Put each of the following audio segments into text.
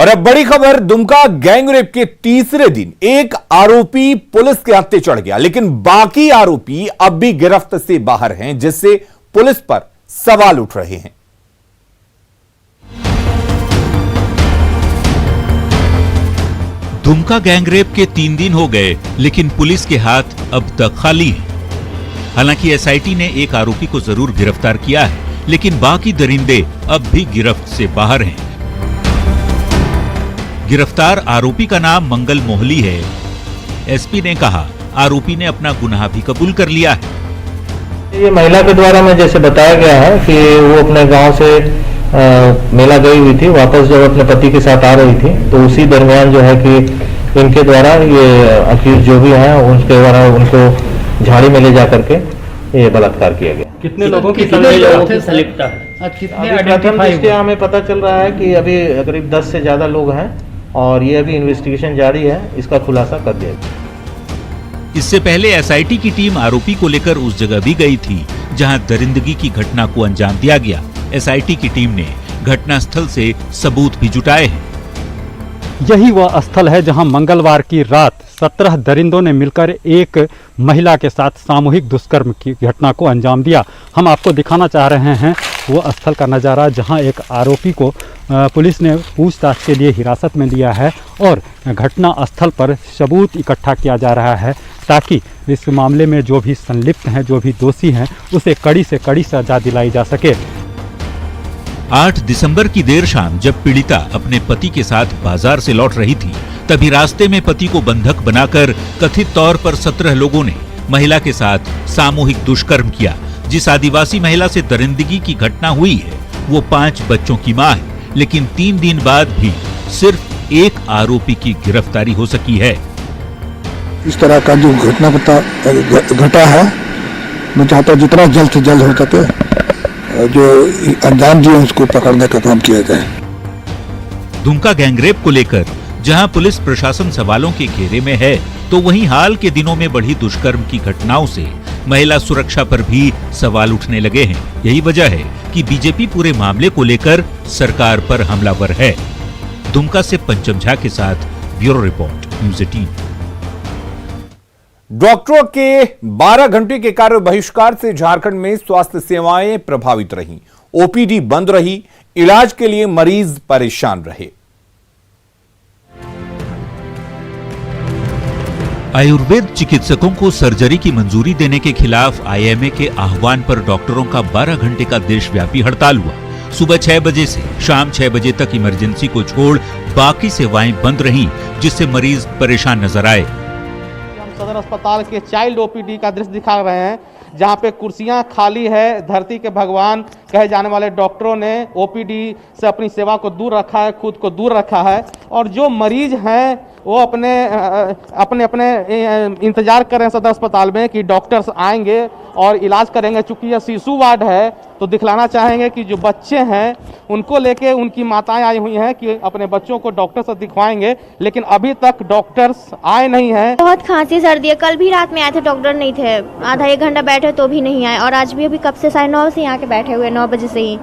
और अब बड़ी खबर, दुमका गैंगरेप के तीसरे दिन एक आरोपी पुलिस के हत्थे चढ़ गया, लेकिन बाकी आरोपी अब भी गिरफ्त से बाहर हैं, जिससे पुलिस पर सवाल उठ रहे हैं। दुमका गैंगरेप के 3 दिन हो गए, लेकिन पुलिस के हाथ अब तक खाली हैं। हालांकि एसआईटी ने एक आरोपी को जरूर गिरफ्तार किया है, लेकिन बाकी दरिंदे अब भी गिरफ्त से बाहर हैं। गिरफ्तार आरोपी का नाम मंगल मोहली है। एसपी ने कहा आरोपी ने अपना गुनाह भी कबूल कर लिया है। ये महिला के द्वारा में जैसे बताया गया है कि वो अपने गांव से मेला गई हुई थी, वापस जब अपने पति के साथ आ रही थी तो उसी दरमियान जो है कि इनके द्वारा ये अक्यूज जो भी हैं उनके द्वारा उनको झाड़ी में ले जा करके ये बलात्कार किया गया। कितने लोगों की संलिप्तता है? प्रथम दृष्टया हमें पता चल रहा है कि अभी करीब 10 से ज्यादा लोग हैं और ये अभी इन्वेस्टिगेशन जारी है, इसका खुलासा कर दिया गया। इससे पहले एसआईटी की टीम आरोपी को लेकर उस जगह भी गई थी जहां दरिंदगी की घटना को अंजाम दिया गया। एसआईटी की टीम ने घटनास्थल से सबूत भी जुटाए हैं। यही वह स्थल है जहां मंगलवार की रात 17 दरिंदों ने मिलकर एक महिला के साथ सामूहिक दुष्कर्म की घटना को अंजाम दिया। हम आपको दिखाना चाह रहे हैं वो स्थल का नज़ारा जहां एक आरोपी को पुलिस ने पूछताछ के लिए हिरासत में लिया है और घटना स्थल पर सबूत इकट्ठा किया जा रहा है, ताकि इस मामले में जो भी संलिप्त हैं, जो भी दोषी हैं, उसे कड़ी से कड़ी सजा दिलाई जा सके। 8 दिसंबर की देर शाम जब पीड़िता अपने पति के साथ बाजार से लौट रही थी, तभी रास्ते में पति को बंधक बनाकर कथित तौर पर 17 लोगों ने महिला के साथ सामूहिक दुष्कर्म किया। जिस आदिवासी महिला से दरिंदगी की घटना हुई है वो 5 बच्चों की मां है, लेकिन 3 दिन बाद भी सिर्फ एक आरोपी की गिरफ्तारी हो सकी है। इस तरह का जो घटना घटा है, मैं चाहता हूँ जितना जल्द से जल्द हो सके जो अंजाम दिए उसको पकड़ने का काम किया जाए। दुमका गैंगरेप को लेकर जहां पुलिस प्रशासन सवालों के घेरे में है, तो वहीं हाल के दिनों में बढ़ी दुष्कर्म की घटनाओं से महिला सुरक्षा पर भी सवाल उठने लगे हैं। यही वजह है कि बीजेपी पूरे मामले को लेकर सरकार पर हमलावर है। दुमका से पंचम झा के साथ ब्यूरो रिपोर्ट, न्यूज़ 18। डॉक्टरों के 12 घंटे के कार्य बहिष्कार से झारखंड में स्वास्थ्य सेवाएं प्रभावित रहीं, ओपीडी बंद रही, इलाज के लिए मरीज परेशान रहे। आयुर्वेद चिकित्सकों को सर्जरी की मंजूरी देने के खिलाफ आईएमए के आह्वान पर डॉक्टरों का 12 घंटे का देशव्यापी हड़ताल हुआ। सुबह 6 बजे से शाम 6 बजे तक इमरजेंसी को छोड़ बाकी सेवाएं बंद रहीं, जिससे मरीज परेशान नजर आए। हम सदर अस्पताल के चाइल्ड ओपीडी का दृश्य दिखा रहे हैं, जहां पे कुर्सियां खाली है। धरती के भगवान कहे जाने वाले डॉक्टरों ने ओपीडी से अपनी सेवा को दूर रखा है, खुद को दूर रखा है, और जो मरीज हैं वो अपने इंतजार कर रहे हैं सदर अस्पताल में कि डॉक्टर्स आएंगे और इलाज करेंगे। चूंकि यह शिशु वार्ड है तो दिखलाना चाहेंगे कि जो बच्चे हैं उनको लेके उनकी माताएं आई हुई हैं कि अपने बच्चों को डॉक्टर से दिखवाएंगे, लेकिन अभी तक डॉक्टर्स आए नहीं हैं। बहुत खांसी सर्दी है, कल भी रात में आए थे, डॉक्टर नहीं थे, आधा 1 घंटा बैठे तो भी नहीं आए, और आज भी अभी कब से 9:30 से यहाँ के बैठे हुए, 9 बजे से ही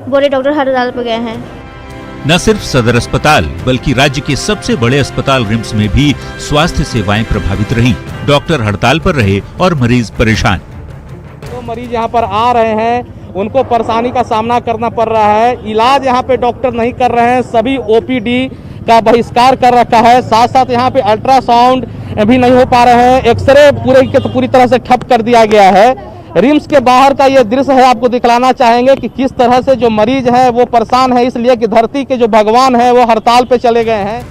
बोले डॉक्टर हड़ताल पर गए हैं। न सिर्फ सदर अस्पताल बल्कि राज्य के सबसे बड़े अस्पताल रिम्स में भी स्वास्थ्य सेवाएं प्रभावित रहीं। डॉक्टर हड़ताल पर रहे और मरीज परेशान। तो मरीज यहाँ पर आ रहे हैं, उनको परेशानी का सामना करना पड़ रहा है। इलाज यहाँ पे डॉक्टर नहीं कर रहे हैं, सभी ओपीडी का बहिष्कार कर रखा है। साथ साथ यहाँ पे अल्ट्रासाउंड भी नहीं हो पा रहे हैं, एक्सरे पूरी तरह से ठप कर दिया गया है। रिम्स के बाहर का ये दृश्य है, आपको दिखलाना चाहेंगे कि किस तरह से जो मरीज है वो परेशान है, इसलिए कि धरती के जो भगवान है वो हड़ताल पे चले गए हैं।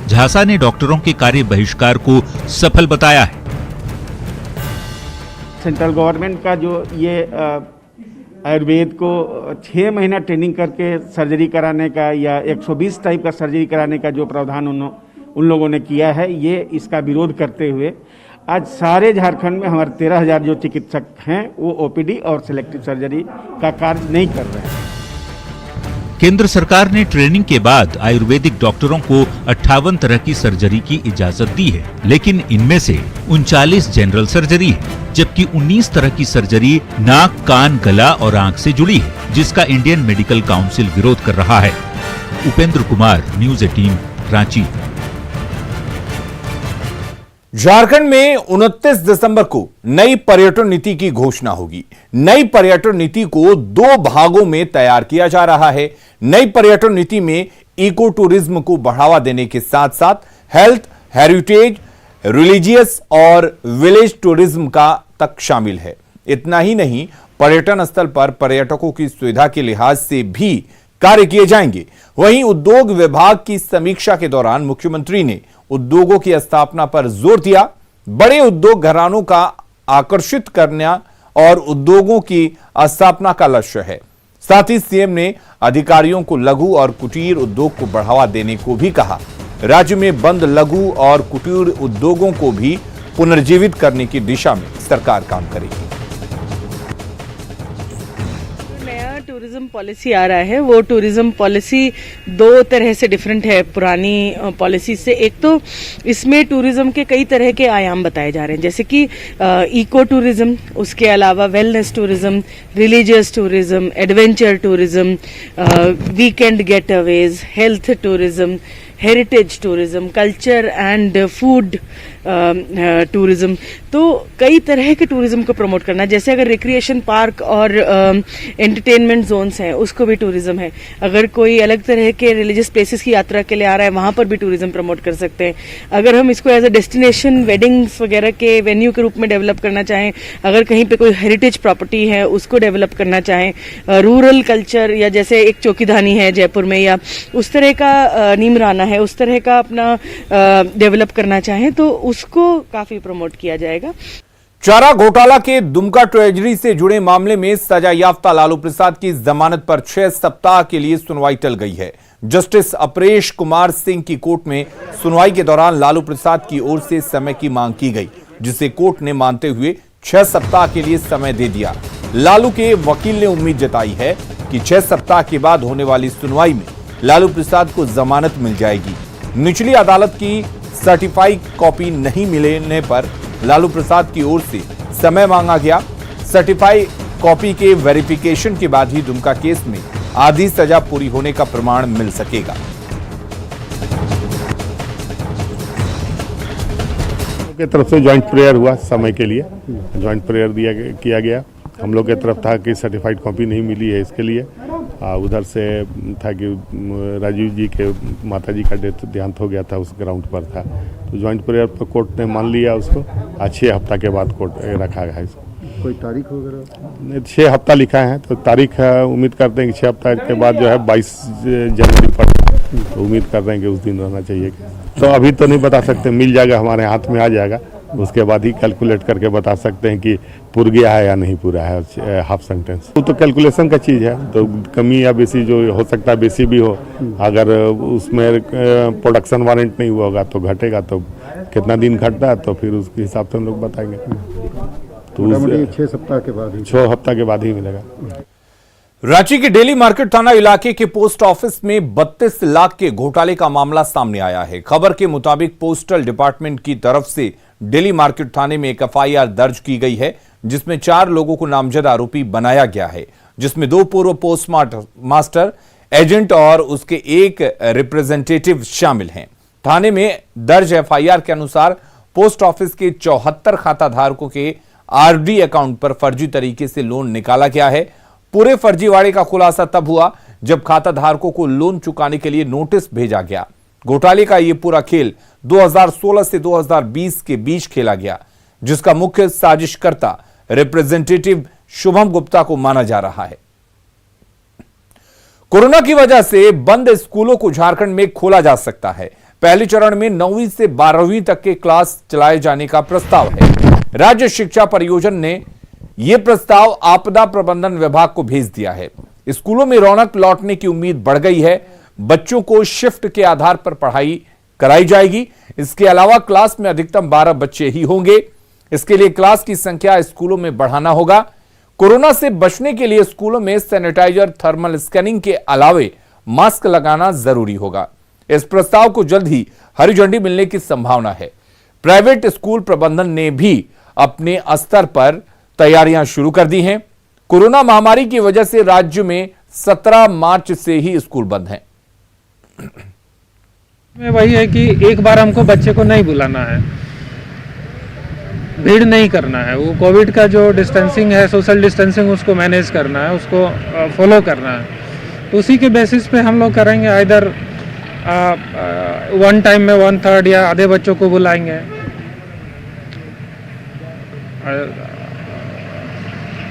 झासा ने डॉक्टरों के कार्य बहिष्कार को सफल बताया है। सेंट्रल गवर्नमेंट का जो ये आयुर्वेद को 6 महीना ट्रेनिंग करके सर्जरी कराने का या 120 टाइप का सर्जरी कराने का जो प्रावधान उन लोगों ने किया है, ये इसका विरोध करते हुए आज सारे झारखंड में हमारे 13,000 जो चिकित्सक हैं वो ओपीडी और सिलेक्टिव सर्जरी का कार्य नहीं कर रहे हैं। केंद्र सरकार ने ट्रेनिंग के बाद आयुर्वेदिक डॉक्टरों को 58 तरह की सर्जरी की इजाजत दी है, लेकिन इनमें से 39 जनरल सर्जरी है, जबकि 19 तरह की सर्जरी नाक, कान, गला और आंख से जुड़ी है, जिसका इंडियन मेडिकल काउंसिल विरोध कर रहा है। उपेंद्र कुमार, न्यूज 18 रांची। झारखंड में 29 दिसंबर को नई पर्यटन नीति की घोषणा होगी। नई पर्यटन नीति को 2 भागों में तैयार किया जा रहा है। नई पर्यटन नीति में इको टूरिज्म को बढ़ावा देने के साथ साथ हेल्थ, हेरिटेज, रिलीजियस और विलेज टूरिज्म का तक शामिल है। इतना ही नहीं, पर्यटन स्थल पर पर्यटकों की सुविधा के लिहाज से भी कार्य किए जाएंगे। वहीं उद्योग विभाग की समीक्षा के दौरान मुख्यमंत्री ने उद्योगों की स्थापना पर जोर दिया। बड़े उद्योग घरानों का आकर्षित करना और उद्योगों की स्थापना का लक्ष्य है। साथ ही सीएम ने अधिकारियों को लघु और कुटीर उद्योग को बढ़ावा देने को भी कहा। राज्य में बंद लघु और कुटीर उद्योगों को भी पुनर्जीवित करने की दिशा में सरकार काम करेगी। टूरिज्म पॉलिसी आ रहा है, वो टूरिज्म पॉलिसी 2 तरह से डिफरेंट है पुरानी पॉलिसी से। एक तो इसमें टूरिज्म के कई तरह के आयाम बताए जा रहे हैं, जैसे कि इको टूरिज्म, उसके अलावा wellness tourism, religious tourism, adventure tourism, weekend getaways, health tourism, heritage tourism, culture and food tourism. तो कई तरह के टूरिज्म को प्रमोट करना, जैसे अगर रिक्रिएशन पार्क और एंटरटेनमेंट जोन्स हैं, उसको भी टूरिज्म है। अगर कोई अलग तरह के रिलीजियस प्लेसेस की यात्रा के लिए आ रहा है, वहां पर भी टूरिज्म प्रमोट कर सकते हैं। अगर हम इसको एज अ डेस्टिनेशन वेडिंग्स वगैरह के वेन्यू के रूप में डेवलप करना चाहें, अगर कहीं पे कोई हेरिटेज प्रॉपर्टी है उसको डेवलप करना चाहें, रूरल कल्चर या जैसे एक चौकीधानी है जयपुर में या उस तरह का नीमराना है, उस तरह का अपना डेवलप करना चाहें तो उसको काफी प्रमोट किया जाएगा। चारा घोटाला के दुमका ट्रेजरी से जुड़े मामले में सजायाफ्ता लालू प्रसाद की जमानत पर 6 सप्ताह के लिए सुनवाई टल गई है। जस्टिस अपरेश कुमार सिंह की कोर्ट में सुनवाई के दौरान लालू प्रसाद की ओर से समय की मांग की गई, जिसे कोर्ट ने मानते हुए 6 सप्ताह के लिए समय दे दिया। लालू के वकील ने उम्मीद जताई है कि 6 सप्ताह के बाद होने वाली सुनवाई में लालू प्रसाद को जमानत मिल जाएगी। निचली अदालत की सर्टिफाइड कॉपी नहीं मिलने पर लालू प्रसाद की ओर से समय मांगा गया। सर्टिफाइड कॉपी के वेरिफिकेशन के बाद ही दुमका केस में आधी सजा पूरी होने का प्रमाण मिल सकेगा। की तरफ से ज्वाइंट प्रेयर हुआ, समय के लिए ज्वाइंट प्रेयर किया गया। हम लोग की तरफ था कि सर्टिफाइड कॉपी नहीं मिली है, इसके लिए उधर से था कि राजीव जी के माता जी का देहांत हो गया था, उस ग्राउंड पर था। तो ज्वाइंट प्रेयर पर कोर्ट ने मान लिया उसको। 6 हफ्ता के बाद कोर्ट रखा गया है इसको। कोई तारीख वगैरह? 6 हफ्ता लिखा है, तो तारीख उम्मीद करते हैं कि 6 हफ्ता के बाद जो है 22 जनवरी पर, तो उम्मीद कर रहे हैं कि उस दिन रहना चाहिए। तो अभी तो नहीं बता सकते, मिल जाएगा, हमारे हाथ में आ जाएगा, उसके बाद ही कैलकुलेट करके बता सकते हैं कि पूरा गया है या नहीं पूरा है हाफ सेंटेंस। तो कैलकुलेशन का चीज़ है, तो कमी या बेसी जो हो सकता है, बेसी भी हो। अगर उसमें प्रोडक्शन वारंट नहीं हुआ होगा तो घटेगा, तो कितना दिन घटता है तो फिर उसके हिसाब से हम लोग बताएंगे। तो 6 सप्ताह के बाद ही, 6 हफ्ता के बाद ही मिलेगा। रांची के डेली मार्केट थाना इलाके के पोस्ट ऑफिस में 32 लाख के घोटाले का मामला सामने आया है। खबर के मुताबिक पोस्टल डिपार्टमेंट की तरफ से डेली मार्केट थाने में एक एफआईआर दर्ज की गई है, जिसमें 4 लोगों को नामजद आरोपी बनाया गया है, जिसमें 2 पूर्व पोस्ट मास्टर, एजेंट और उसके एक रिप्रेजेंटेटिव शामिल हैं। थाने में दर्ज एफआईआर के अनुसार पोस्ट ऑफिस के 74 खाता धारकों के आरडी अकाउंट पर फर्जी तरीके से लोन निकाला गया है। पूरे फर्जीवाड़े का खुलासा तब हुआ जब खाता धारकों को लोन चुकाने के लिए नोटिस भेजा गया। घोटाले का यह पूरा खेल 2016 से 2020 के बीच खेला गया, जिसका मुख्य साजिशकर्ता रिप्रेजेंटेटिव शुभम गुप्ता को माना जा रहा है। कोरोना की वजह से बंद स्कूलों को झारखंड में खोला जा सकता है। पहले चरण में 9वीं से 12वीं तक के क्लास चलाए जाने का प्रस्ताव है। राज्य शिक्षा परियोजना ने यह प्रस्ताव आपदा प्रबंधन विभाग को भेज दिया है। स्कूलों में रौनक लौटने की उम्मीद बढ़ गई है। बच्चों को शिफ्ट के आधार पर पढ़ाई कराई जाएगी। इसके अलावा क्लास में अधिकतम 12 बच्चे ही होंगे। इसके लिए क्लास की संख्या स्कूलों में बढ़ाना होगा। कोरोना से बचने के लिए स्कूलों में सैनिटाइजर, थर्मल स्कैनिंग के अलावे मास्क लगाना जरूरी होगा। इस प्रस्ताव को जल्द ही हरी झंडी मिलने की संभावना है। प्राइवेट स्कूल प्रबंधन ने भी अपने स्तर पर तैयारियां शुरू कर दी हैं। कोरोना महामारी की वजह से राज्य में 17 मार्च से ही स्कूल बंद हैं। में वही है कि एक बार हमको बच्चे को नहीं बुलाना है, भीड़ नहीं करना है, वो कोविड का जो डिस्टेंसिंग है, सोशल डिस्टेंसिंग, उसको मैनेज करना है, उसको फॉलो करना है। तो उसी के बेसिस पे हम लोग करेंगे, आइदर वन टाइम में 1/3 या आधे बच्चों को बुलाएंगे।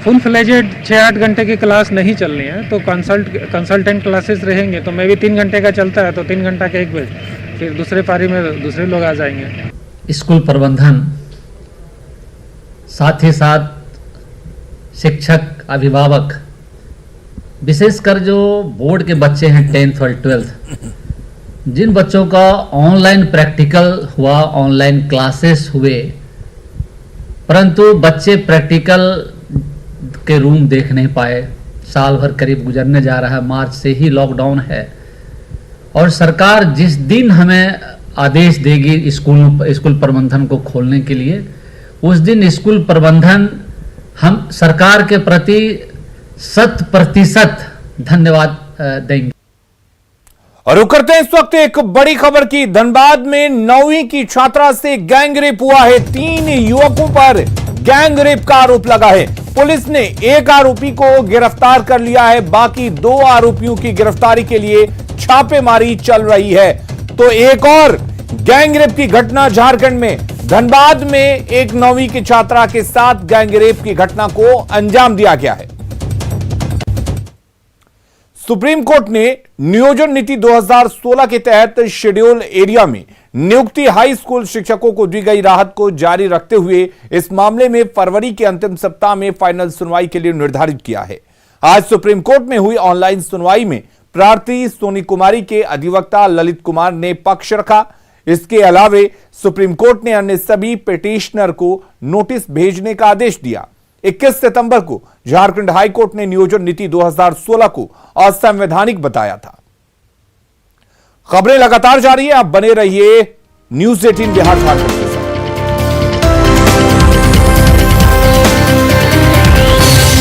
फुल फ्लेजेड 6-8 घंटे की क्लास नहीं चलनी है, तो कंसल्टेंट क्लासेस रहेंगे, तो मे भी 3 घंटे का चलता है तो 3 घंटा के एक बजे फिर दूसरे पारी में दूसरे लोग आ जाएंगे। स्कूल प्रबंधन, साथ ही साथ शिक्षक, अभिभावक, विशेषकर जो बोर्ड के बच्चे हैं 10th और 12th, जिन बच्चों का ऑनलाइन प्रैक्टिकल हुआ, ऑनलाइन क्लासेस हुए, परंतु बच्चे प्रैक्टिकल के रूम देख नहीं पाए, साल भर करीब गुजरने जा रहा है, मार्च से ही लॉकडाउन है, और सरकार जिस दिन हमें आदेश देगी स्कूल प्रबंधन को खोलने के लिए, उस दिन स्कूल प्रबंधन हम सरकार के प्रति 100% धन्यवाद देंगे। और रुक करते हैं इस वक्त एक बड़ी खबर की। धनबाद में 9वीं की छात्रा से गैंगरेप हुआ है। 3 युवकों पर गैंगरेप का आरोप लगा है। पुलिस ने एक आरोपी को गिरफ्तार कर लिया है, बाकी 2 आरोपियों की गिरफ्तारी के लिए छापेमारी चल रही है। तो एक और गैंगरेप की घटना झारखंड में, धनबाद में एक 9वीं की छात्रा के साथ गैंगरेप की घटना को अंजाम दिया गया है। सुप्रीम कोर्ट ने नियोजन नीति 2016 के तहत शेड्यूल एरिया में नियुक्ति हाई स्कूल शिक्षकों को दी गई राहत को जारी रखते हुए इस मामले में फरवरी के अंतिम सप्ताह में फाइनल सुनवाई के लिए निर्धारित किया है। आज सुप्रीम कोर्ट में हुई ऑनलाइन सुनवाई में प्रार्थी सोनी कुमारी के अधिवक्ता ललित कुमार ने पक्ष रखा। इसके अलावे सुप्रीम कोर्ट ने अन्य सभी पिटिशनर को नोटिस भेजने का आदेश दिया। 21 सितंबर को झारखंड हाई कोर्ट ने नियोजन नीति 2016 को असंवैधानिक बताया था। खबरें लगातार जारी है, आप बने रहिए न्यूज़ 18 बिहार झारखंड।